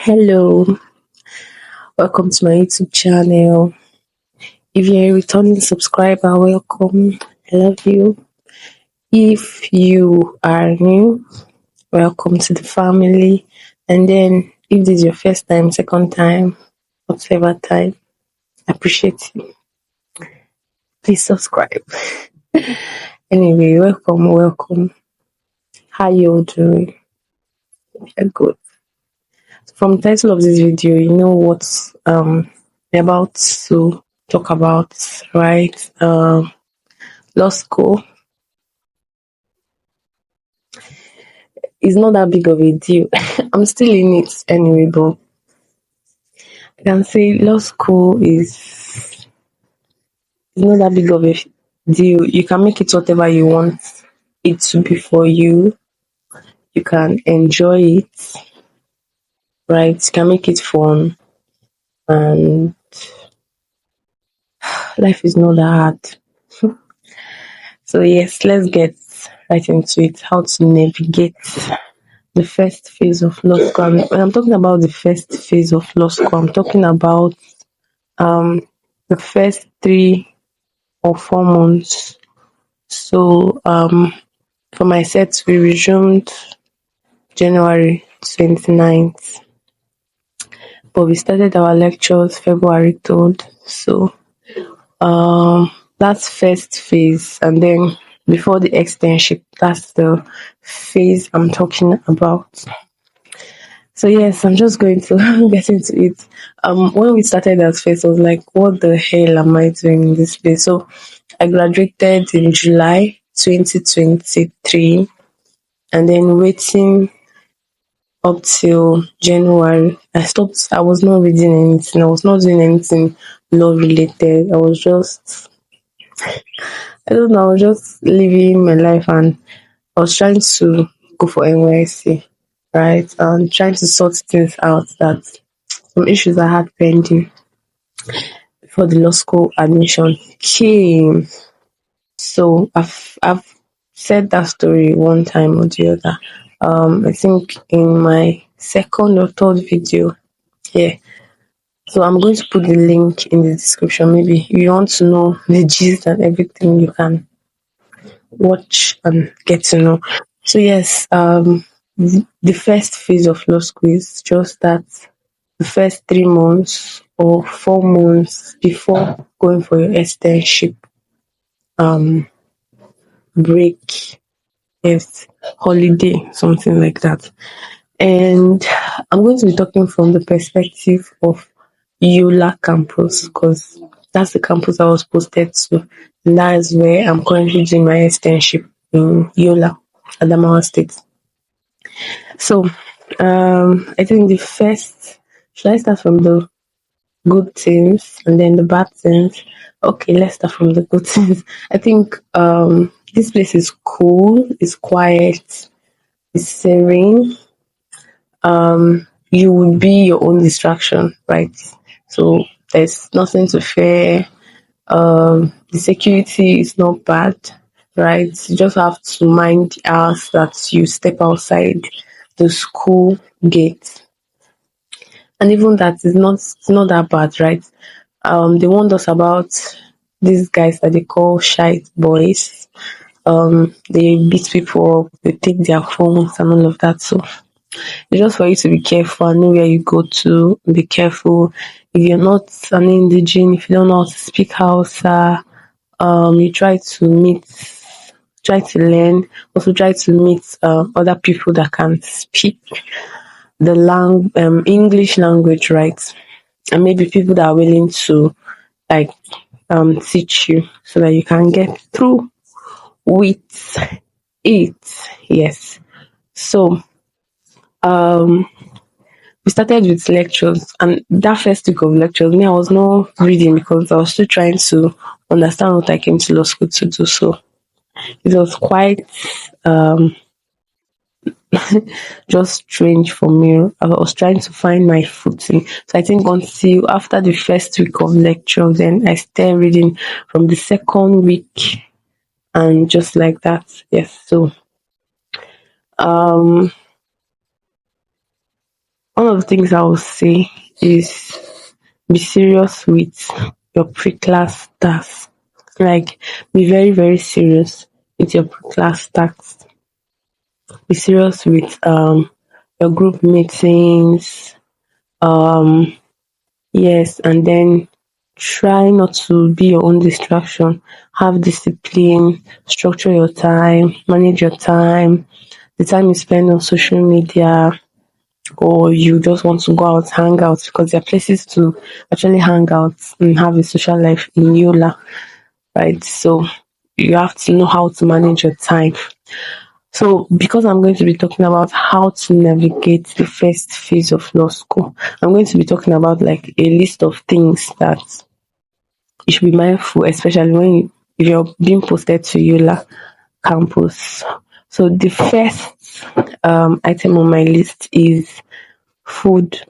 Hello, welcome to my YouTube channel. If you're a returning subscriber, welcome. I love you. If you are new, welcome to the family. And then, if this is your first time, second time, whatever time, I appreciate you. Please subscribe. Anyway, welcome. How you all doing? Yeah, good. From the title of this video, you know what we're about to talk about, right? Law school is not that big of a deal. I'm still in it anyway, but I can say law school is not that big of a deal. You can make it whatever you want it to be for you. You can enjoy it, right? You can make it fun, and life is not that hard. So yes, let's get right into it. How to navigate the first phase of law school. When I'm talking about the first phase of law school, I'm talking about um the first 3 or 4 months. So for my set we resumed January 29th, but we started our lectures February 3rd. So that's first phase, and then before the externship, that's the phase I'm talking about. So yes, I'm just going to get into it. When we started at first, I was like, "What the hell am I doing in this place?" So I graduated in July 2023, and then waiting up till January, I stopped. I was not reading anything. I was not doing anything law related. I was just, I don't know, I was just living my life, and I was trying to go for NYC, right? And trying to sort things out, that some issues I had pending before the law school admission came. So I've said that story one time or the other. I think in my second or third video. Yeah. So I'm going to put the link in the description. Maybe if you want to know the gist and everything, you can watch and get to know. So yes, the first phase of law school is just that, the first 3 months or 4 months before going for your externship, um break, yes, holiday, something like that. And I'm going to be talking from the perspective of Yola Campus, because that's the campus I was posted to, and that is where I'm currently doing my externship, in Yola, Adamawa State. So I think the first, should I start from the good things and then the bad things? Okay, let's start from the good things. I think this place is cool, it's quiet, it's serene. You would be your own distraction, right? So there's nothing to fear. The security is not bad, right? You just have to mind the hours that you step outside the school gate, and even that is not, it's not that bad, right? They warned us about these guys that they call shy boys. They beat people up, they take their phones and all of that. So it's just for you to be careful and know where you go to. Be careful. If you're not an indigene, if you don't know how to speak Hausa, you try to learn. Also, try to meet other people that can speak the English language, right? And maybe people that are willing to, like, teach you so that you can get through with it. Yes. So um we started with lectures, and that first week of lectures, me, I was not reading because I was still trying to understand what I came to law school to do. So it was quite um just strange for me. I was trying to find my footing. So I think until after the first week of lecture, then I started reading from the second week, and just like that. Yes. So um one of the things I will say is be serious with your pre-class tasks. Like, be very, very serious with your pre-class tasks. Be serious with your group meetings. Um, yes, and then try not to be your own distraction. Have discipline, structure your time, manage your time, the time you spend on social media, or you just want to go out, hang out, because there are places to actually hang out and have a social life in Yola, right? So you have to know how to manage your time. So, because I'm going to be talking about how to navigate the first phase of law school, I'm going to be talking about like a list of things that you should be mindful, especially when if you're being posted to Yola Campus. So, the first item on my list is food.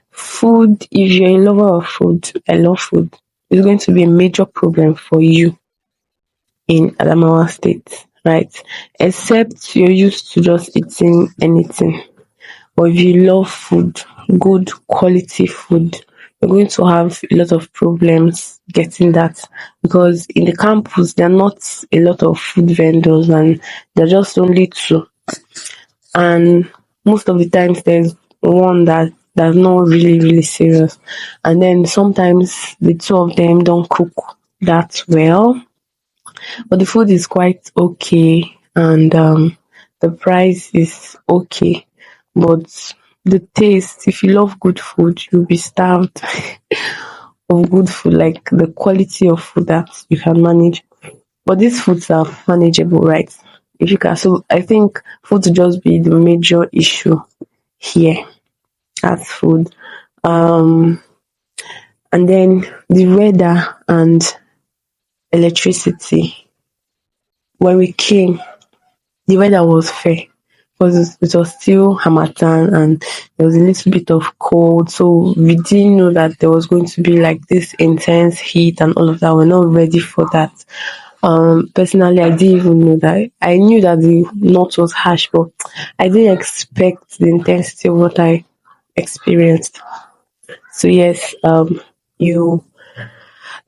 Food, if you're a lover of food, I love food, is going to be a major problem for you in Adamawa State, right? Except you're used to just eating anything. But if you love food, good quality food, you're going to have a lot of problems getting that, because in the campus there are not a lot of food vendors, and there are just only two. And most of the times there's one that's not really, really serious. And then sometimes the two of them don't cook that well, but the food is quite okay, and the price is okay. But the taste, if you love good food, you'll be starved of good food, like the quality of food that you can manage. But these foods are manageable, right? If you can. So I think food will just be the major issue here as food. Um, and then the weather and electricity. When we came, the weather was fair because it was still Hamatan and there was a little bit of cold. So we didn't know that there was going to be like this intense heat and all of that. We're not ready for that. Personally, I didn't even know that. I knew that the north was harsh, but I didn't expect the intensity of what I experienced. So yes, you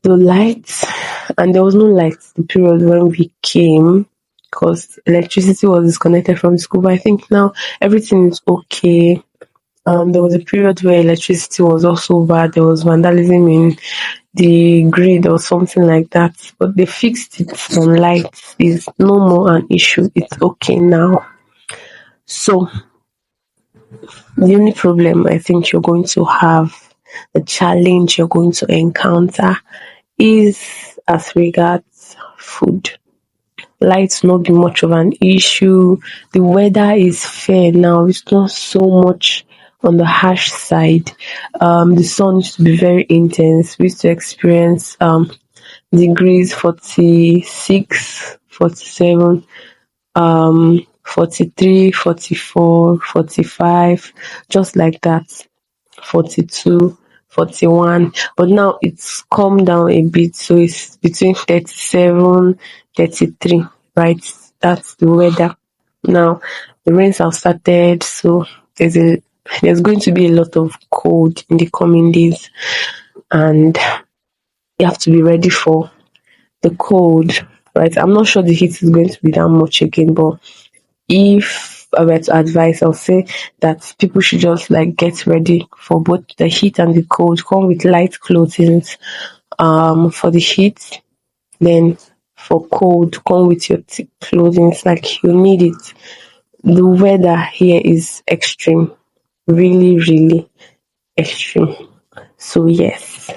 the lights, and there was no lights the period when we came because electricity was disconnected from the school. But I think now everything is okay. There was a period where electricity was also bad. There was vandalism in the grid or something like that. But they fixed it, and lights is no more an issue. It's okay now. So the only problem I think you're going to have, the challenge you're going to encounter, is as regards food. Lights not be much of an issue. The weather is fair now. It's not so much on the harsh side. The sun used to be very intense. We used to experience degrees 46, 47, 43, 44, 45, just like that. 42, 41. But now it's calmed down a bit, so it's between 37, 33, right? That's the weather. Now the rains have started, so there's going to be a lot of cold in the coming days, and you have to be ready for the cold, right? I'm not sure the heat is going to be that much again, but if I were to advise, I'll say that people should just like get ready for both the heat and the cold. Come with light clothing for the heat, then for cold, come with your thick clothing. It's like you need it. The weather here is extreme, really, really extreme. So yes.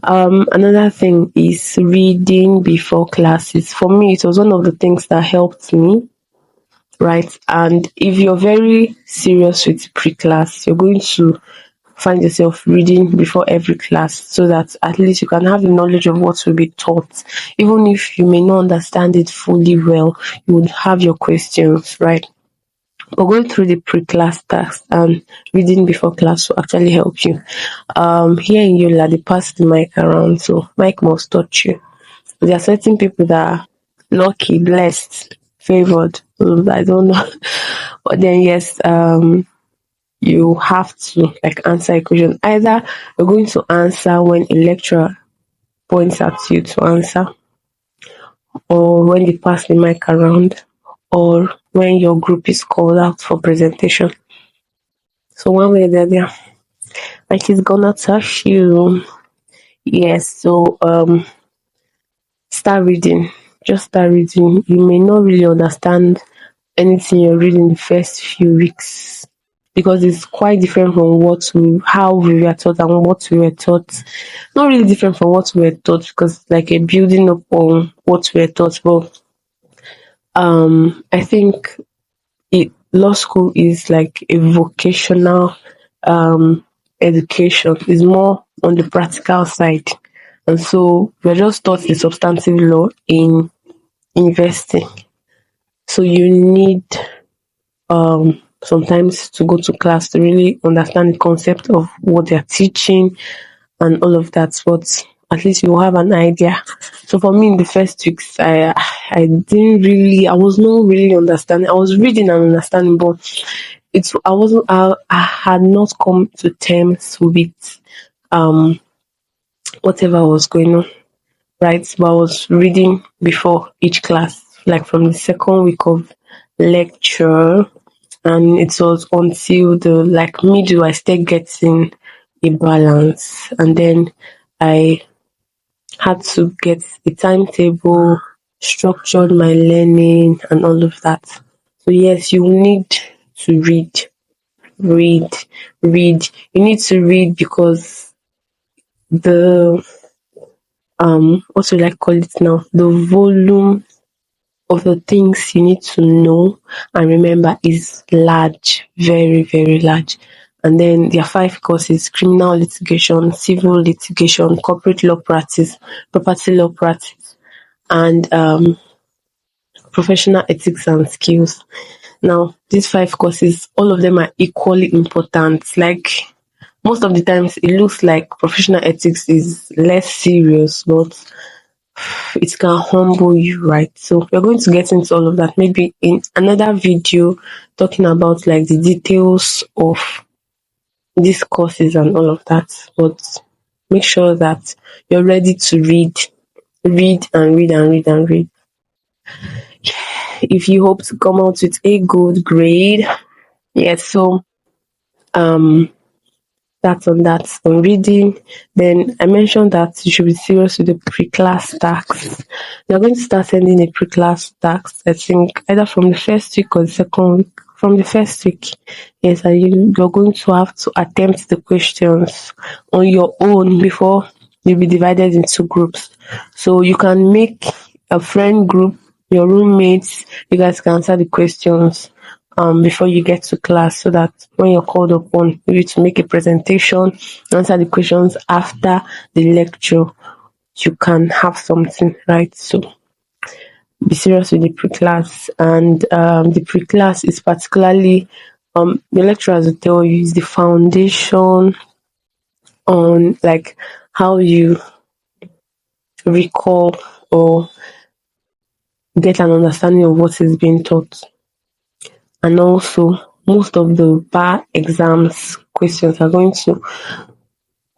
Another thing is reading before classes. For me, it was one of the things that helped me, right? And if you're very serious with pre-class, you're going to find yourself reading before every class so that at least you can have the knowledge of what will be taught. Even if you may not understand it fully well, you would have your questions, right? But going through the pre-class tasks and reading before class will actually help you. Here in Yola, they pass the mic around, so mic must touch you. There are certain people that are lucky, blessed, favored. I don't know. But then yes, you have to like answer a question. Either you're going to answer when a lecturer points at you to answer, or when they pass the mic around, or when your group is called out for presentation. So one way or the other, like it's gonna touch you. Yes, so start reading. Just start reading. You may not really understand anything you're reading the first few weeks because it's quite different from how we were taught and what we were taught. Not really different from what we were taught because like a building up on what we were taught. But I think law school is like a vocational education. Is more on the practical side, and so we're just taught the substantive law in university. So you need sometimes to go to class to really understand the concept of what they're teaching and all of that. But at least you have an idea. So for me, in the first weeks, I was not really understanding. I was reading and understanding, but I had not come to terms with um whatever was going on, right? But I was reading before each class, like from the second week of lecture, and it was until the like middle I started getting a balance, and then I had to get a timetable, structured my learning, and all of that. So yes, you need to read, read. You need to read because the what do I call it now? The volume of the things you need to know and remember is large, very, very large. And then there are 5 courses: criminal litigation, civil litigation, corporate law practice, property law practice, and professional ethics and skills. Now, these 5 courses, all of them are equally important. Like most of the times, it looks like professional ethics is less serious, but it can humble you, right? So we're going to get into all of that maybe in another video talking about like the details of these courses and all of that. But make sure that you're ready to read and read and read and read. If you hope to come out with a good grade, yes, so um that's on that on reading. Then I mentioned that you should be serious with the pre-class tax. You're going to start sending a pre-class tax, I think, either from the first week or the second week. From the first week, yes, and you're going to have to attempt the questions on your own before you'll be divided into groups. So you can make a friend group, your roommates, you guys can answer the questions before you get to class so that when you're called upon maybe to make a presentation, answer the questions after the lecture, you can have something, right? So be serious with the pre-class. And the pre-class is particularly, the lecturers will tell you, is the foundation on like how you recall or get an understanding of what is being taught. And also, most of the bar exams questions are going to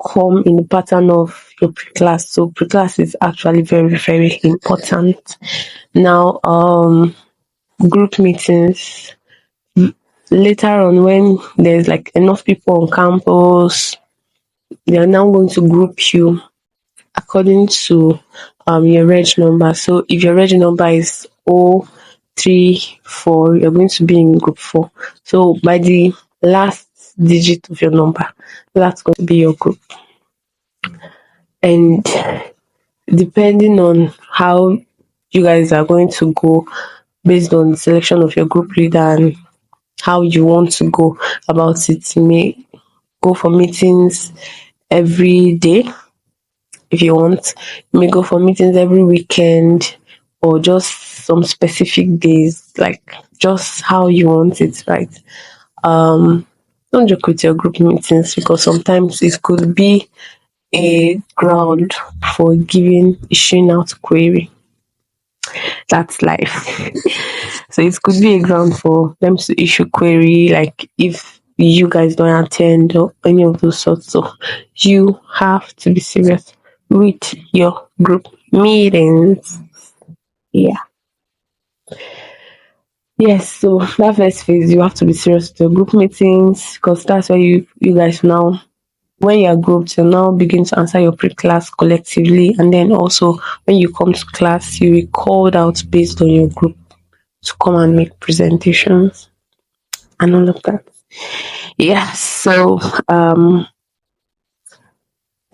come in the pattern of your pre-class. So pre-class is actually very, very important. Now, group meetings later on when there's like enough people on campus, they are now going to group you according to your reg number. So if your reg number is 034, you're going to be in group 4. So by the last digit of your number, that's going to be your group. And depending on how you guys are going to go based on the selection of your group leader and how you want to go about it, you may go for meetings every day if you want. You may go for meetings every weekend or just some specific days, like just how you want it, right? Don't joke with your group meetings because sometimes it could be a ground for issuing out query. That's life. So it could be a ground for them to issue query, like if you guys don't attend or any of those sorts. So you have to be serious with your group meetings. Yeah. Yes, so that first phase you have to be serious with your group meetings because that's where you guys now when you're grouped, you now begin to answer your pre-class collectively, and then also when you come to class, you will called out based on your group to come and make presentations and all of that. Yeah, so I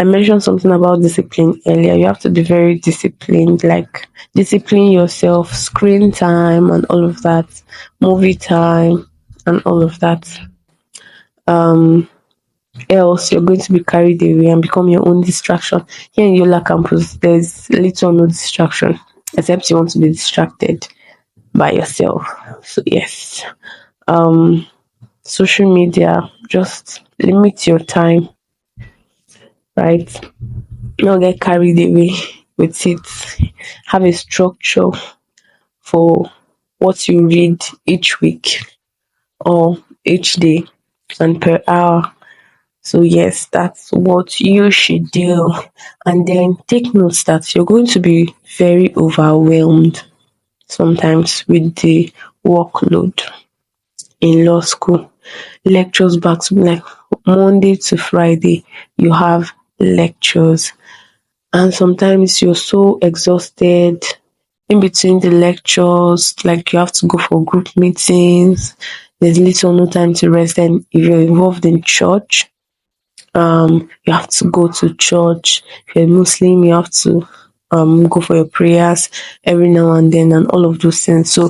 mentioned something about discipline earlier. You have to be very disciplined, like discipline yourself, screen time and all of that, movie time and all of that. Um, else you're going to be carried away and become your own distraction. Here in Yola Campus, there's little or no distraction, except you want to be distracted by yourself. So yes, um, social media, just limit your time, right? Not get carried away with it. Have a structure for what you read each week or each day and per hour. So yes, that's what you should do. And then take notes that you're going to be very overwhelmed sometimes with the workload in law school. Lectures back to like Monday to Friday, you have lectures. And sometimes you're so exhausted in between the lectures, like you have to go for group meetings. There's little or no time to rest. And if you're involved in church, you have to go to church. If you're Muslim, you have to go for your prayers every now and then and all of those things. So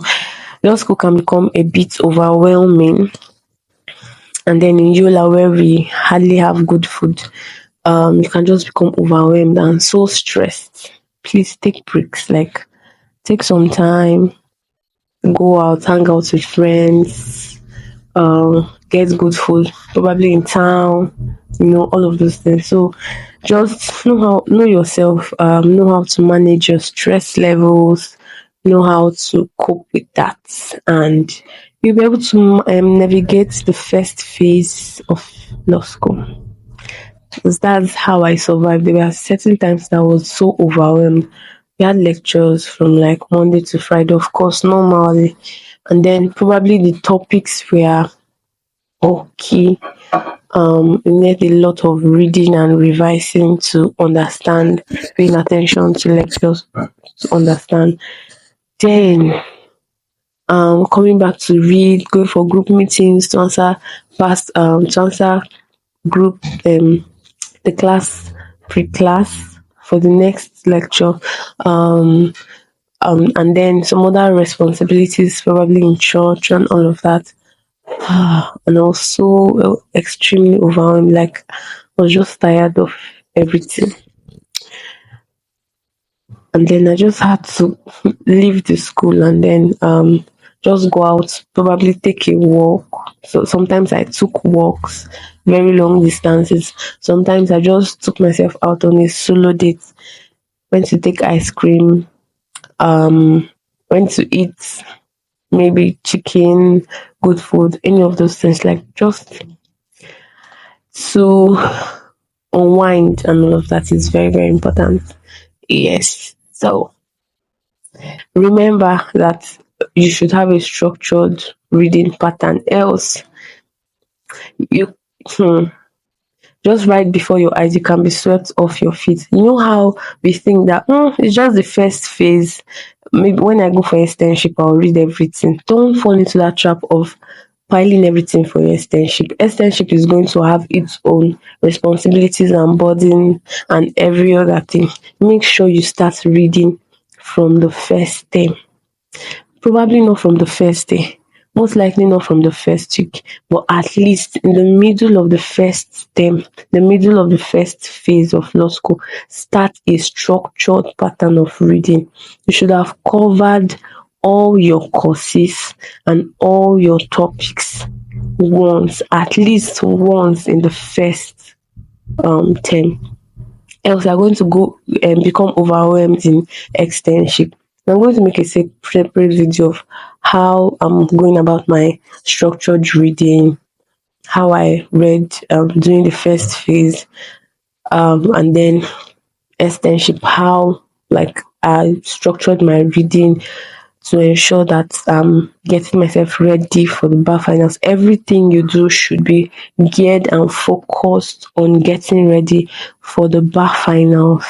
law school can become a bit overwhelming. And then in Yola where we hardly have good food, you can just become overwhelmed and so stressed. Please take breaks, like take some time, go out, hang out with friends, get good food, probably in town, all of those things. So just know yourself, know how to manage your stress levels, know how to cope with that, and you'll be able to navigate the first phase of law school. Because that's how I survived. There were certain times that I was so overwhelmed. We had lectures from like Monday to Friday, of course, normally, and then probably the topics were okay. We need a lot of reading and revising to understand, paying attention to lectures to understand. Then coming back to read, going for group meetings to answer group the class pre-class for the next lecture. Um and then some other responsibilities probably in church and all of that. And also extremely overwhelmed, like I was just tired of everything. And then I just had to leave the school and then just go out, probably take a walk. So sometimes I took walks, very long distances. Sometimes I just took myself out on a solo date, went to take ice cream, went to eat maybe chicken, good food, any of those things, like just to unwind and all of that is very, very important. Yes. So remember that you should have a structured reading pattern, else you just right before your eyes you can be swept off your feet. You know how we think that it's just the first phase. Maybe when I go for externship I'll read everything. Don't fall into that trap of piling everything for your externship. Externship is going to have its own responsibilities and burden and every other thing. Make sure you start reading from the first term. Probably not from the first day, most likely not from the first week, but at least in the middle of the first term, the middle of the first phase of law school, start a structured pattern of reading. You should have covered all your courses and all your topics once, at least once in the first term. Else you're going to go and become overwhelmed in externship. I'm going to make a separate video of how I'm going about my structured reading how I read during the first phase, and then externship, how like I structured my reading to ensure that I'm getting myself ready for the bar finals. Everything you do should be geared and focused on getting ready for the bar finals.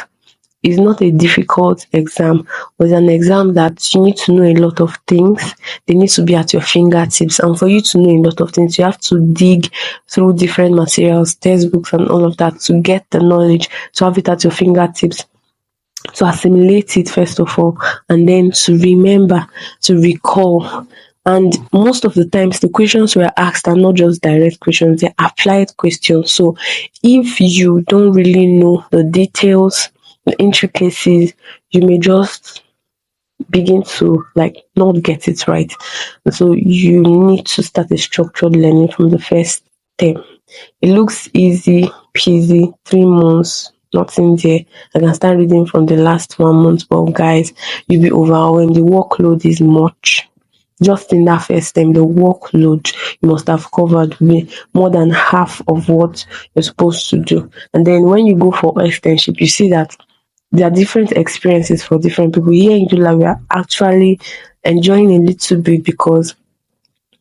It's not a difficult exam, but it's an exam that you need to know a lot of things. They need to be at your fingertips. And for you to know a lot of things, you have to dig through different materials, textbooks, and all of that to get the knowledge, to have it at your fingertips, to assimilate it first of all, and then to remember, to recall. And most of the times the questions we're asked are not just direct questions, they're applied questions. So if you don't really know the details, the intricacies, you may just begin to like not get it right. So you need to start a structured learning from the first term. It looks easy peasy, 3 months, nothing there. I can start reading from the last 1 month, but guys, you'll be overwhelmed. The workload is much. Just in that first term, the workload you must have covered will be more than half of what you're supposed to do. And then when you go for externship, you see that there are different experiences for different people. Here in Yola, we are actually enjoying a little bit because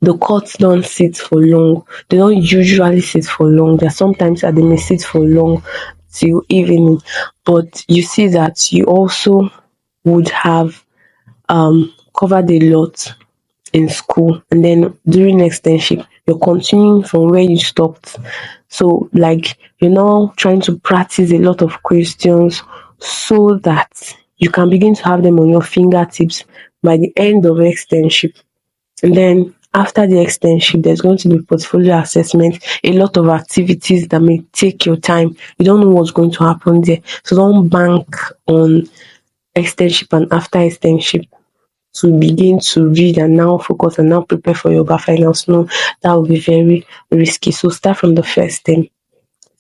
the courts don't sit for long. They don't usually sit for long. There are sometimes that they may sit for long till evening. But you see that you also would have covered a lot in school, and then during externship you're continuing from where you stopped. So like you're now trying to practice a lot of questions so that you can begin to have them on your fingertips by the end of externship. And then after the externship, there's going to be portfolio assessment, a lot of activities that may take your time. You don't know what's going to happen there. So don't bank on externship and after externship to begin to read and now focus and now prepare for your bar finals. No, that will be very risky. So start from the first thing.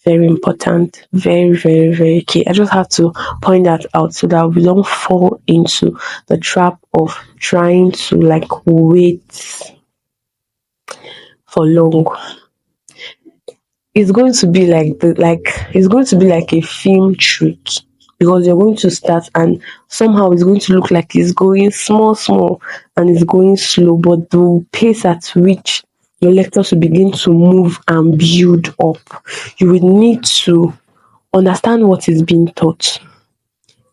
Very important. Very, very, very key. I just have to point that out so that we don't fall into the trap of trying to like wait for long. It's going to be like it's going to be like a film trick because you're going to start and somehow it's going to look like it's going small and it's going slow, but the pace at which your lectures will begin to move and build up, you will need to understand what is being taught,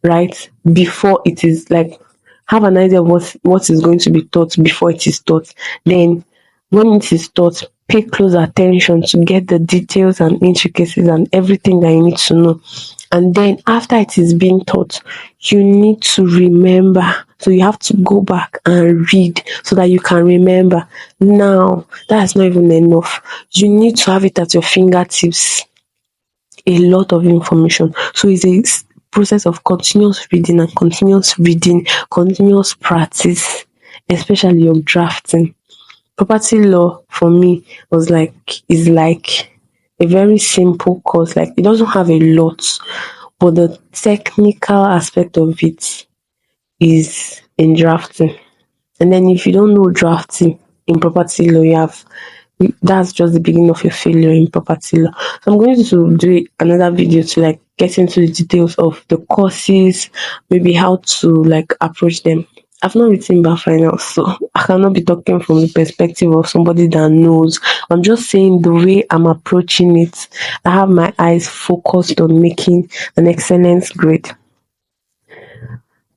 right? Before it is like have an idea of what is going to be taught before it is taught. Then when it is taught, pay close attention to get the details and intricacies and everything that you need to know. And then after it is being taught, you need to remember. So you have to go back and read so that you can remember. Now, that's not even enough. You need to have it at your fingertips, a lot of information. So it's a process of continuous reading, continuous practice, especially your drafting. Property law for me was like is like a very simple course. Like it doesn't have a lot, but the technical aspect of it is in drafting. And then if you don't know drafting in property law, you have that's just the beginning of your failure in property law. So I'm going to do another video to like get into the details of the courses, maybe how to like approach them. I've not written bar finals, so I cannot be talking from the perspective of somebody that knows. I'm just saying the way I'm approaching it. I have my eyes focused on making an excellence grade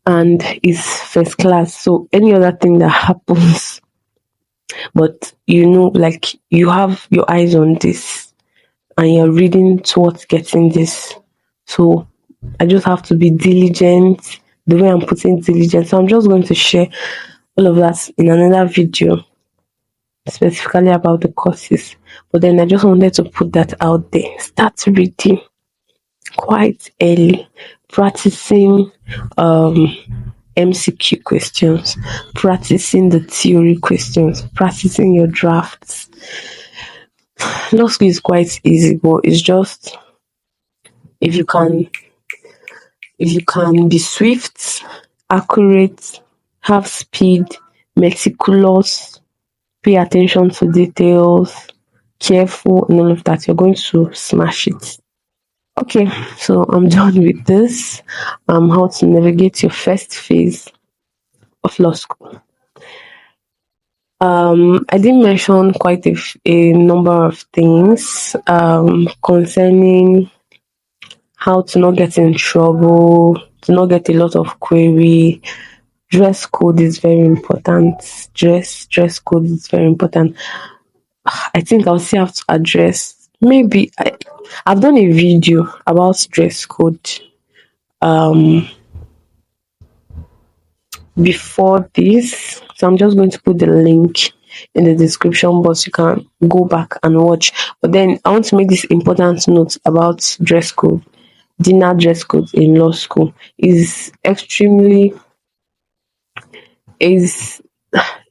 and it's first class. So any other thing that happens, but like you have your eyes on this and you're reading towards getting this. So I just have to be diligent the way I'm putting diligence. So I'm just going to share all of that in another video specifically about the courses. But then I just wanted to put that out there. Start reading quite early, practicing MCQ questions, practicing the theory questions, practicing your drafts. Law school is quite easy, but it's just if you can be swift, accurate, have speed, meticulous, pay attention to details, careful and all of that, you're going to smash it. Okay, so I'm done with this. How to navigate your first phase of law school. I did mention quite a number of things concerning how to not get in trouble, to not get a lot of query. Dress code is very important. Dress code is very important. I think I'll still have to address. Maybe I've done a video about dress code um before this, so I'm just going to put the link in the description box. You can go back and watch. But then I want to make this important note about dress code. Dinner dress code in law school is is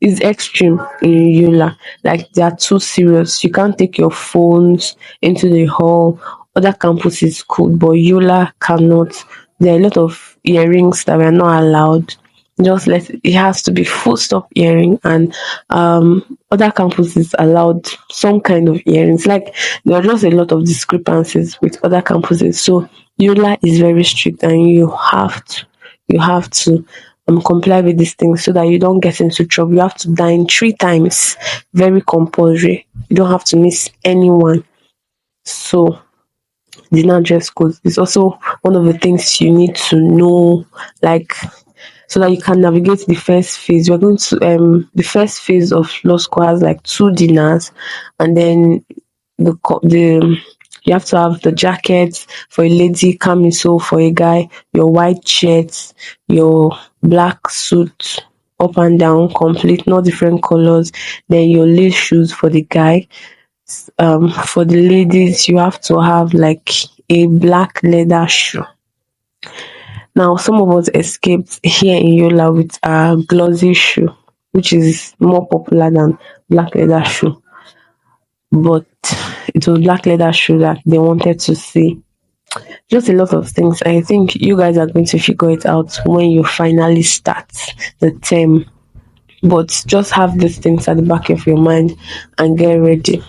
is extreme in Yola. Like they are too serious. You can't take your phones into the hall. Other campuses could, but Yola cannot. There are a lot of earrings that were not allowed. Just let it has to be full stop earring, and other campuses allowed some kind of earrings. Like there are just a lot of discrepancies with other campuses. So Yola is very strict, and you have to comply with these things so that you don't get into trouble. You have to dine 3 times, very compulsory. You don't have to miss anyone. So dinner dress code is also one of the things you need to know, like so that you can navigate the first phase. We're going to the first phase of law school has like 2 dinners, and then the you have to have the jacket for a lady, camisole for a guy, your white shirt, your black suit up and down, complete, no different colors. Then your lace shoes for the guy. For the ladies, you have to have like a black leather shoe. Now, some of us escaped here in Yola with a glossy shoe, which is more popular than black leather shoe. But it was black leather shoe that they wanted to see. Just a lot of things. I think you guys are going to figure it out when you finally start the term. But just have these things at the back of your mind and get ready.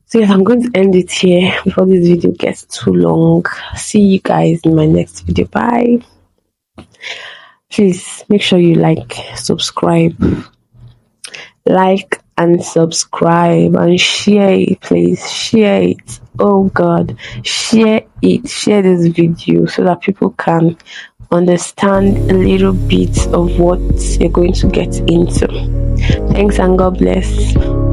So yes, I'm going to end it here before this video gets too long. See you guys in my next video. Bye. Please make sure you like and subscribe and share it. Please share it. Oh God, share it. Share this video so that people can understand a little bit of what you're going to get into. Thanks and God bless.